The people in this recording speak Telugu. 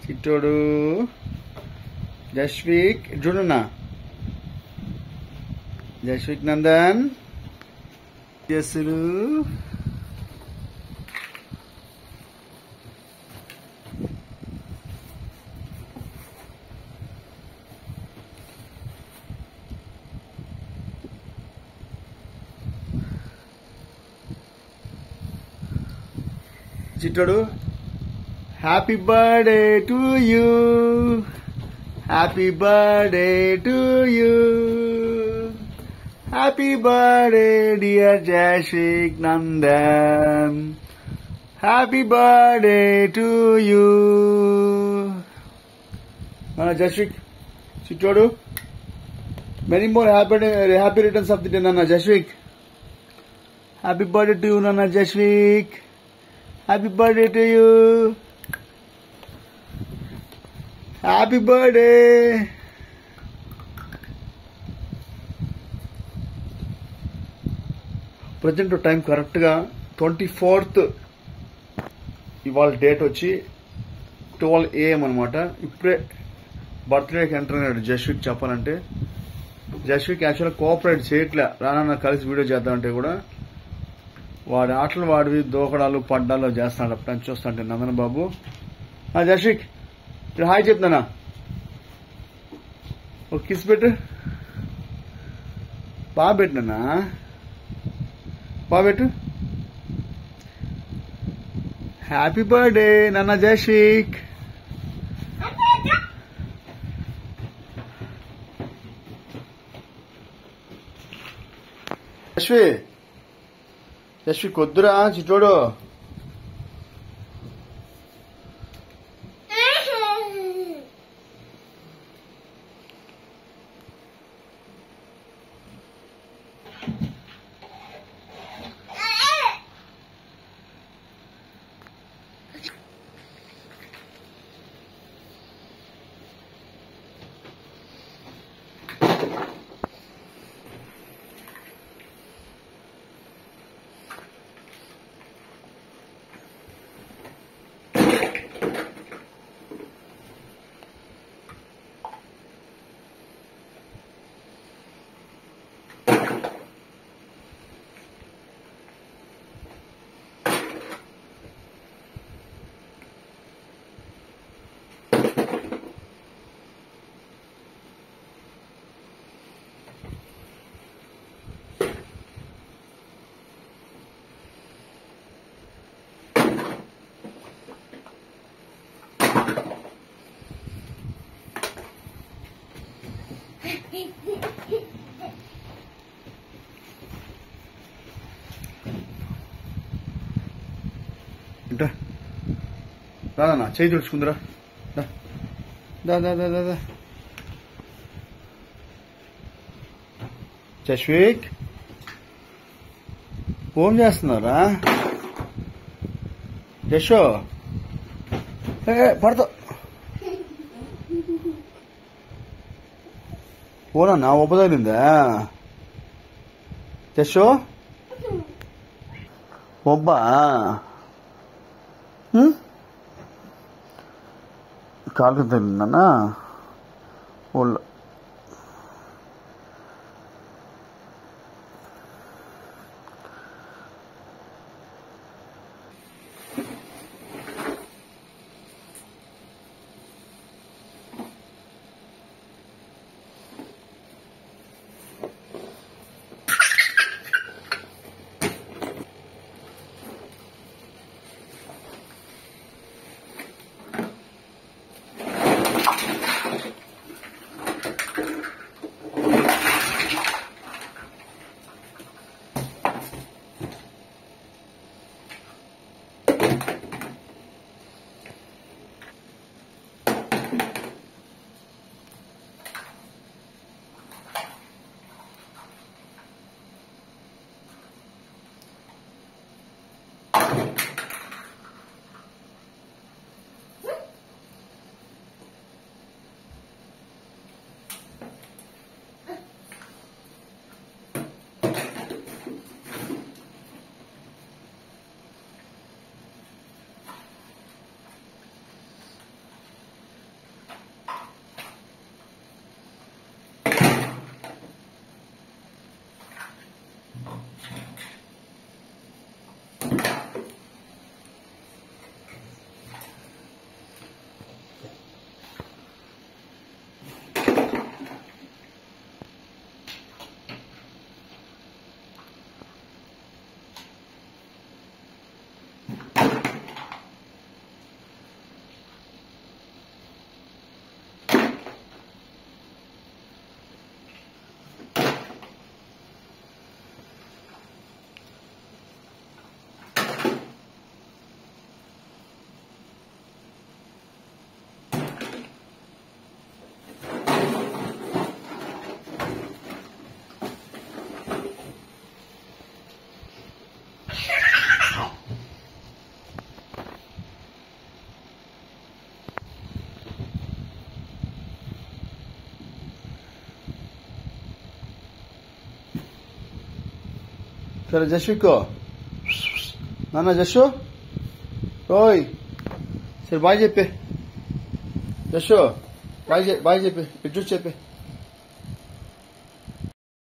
చిట్టోడు జస్విక్ చూడన్నా జస్విక్ నందన్ చేసులు చిట్టోడు happy birthday to you happy birthday to you happy birthday dear Jaswik Nandan happy birthday to you Jaswik చిట్టోడు many more happy returns of the day నాన్న Jaswik happy birthday to you నాన్న Jaswik happy birthday to you happy birthday present time కరెక్ట్గా 24th ఇవాళ డేట్ వచ్చి 12 AM అనమాట. ఇప్పుడే బర్త్డేకి ఎంటర్ అయినాడు జస్విక్. చెప్పాలంటే జస్విక్ యాక్చువల్గా కోఆపరేట్ చేయట్లే. రానన్న కలిసి వీడియో చేద్దామంటే కూడా వాడి ఆటలు వాడివి దోకడాలు పడ్డాలు చేస్తున్నాడు. అప్పుడు చూస్తుంటే నందన్ బాబు జస్విక్ ఇప్పుడు హాయ్ చెప్తానా ఒక కిస్ పెట్టు బాగా పెట్టినా బాగా పెట్టు. హ్యాపీ బర్త్డే నాన్న జస్విక్. జస్విక్ వద్దురా చిట్టోడు. రాదన్నా చేయి తుడుచుకుందిరా. దా దా దా దా జస్విక్ ఫోన్ చేస్తున్నారా జషో పడతా ఫోనన్నా ఒబ్బదగిలిందా జషో ఒబ్బా కాలుకి తగిలిందన్నా ఒళ్ళు. సరే జస్విక్ నాన్న జస్సు ఓయ్ సరే బాయ్ చెప్పే జస్సు బాయ్ చెప్పే ఇటు చూసి చెప్పే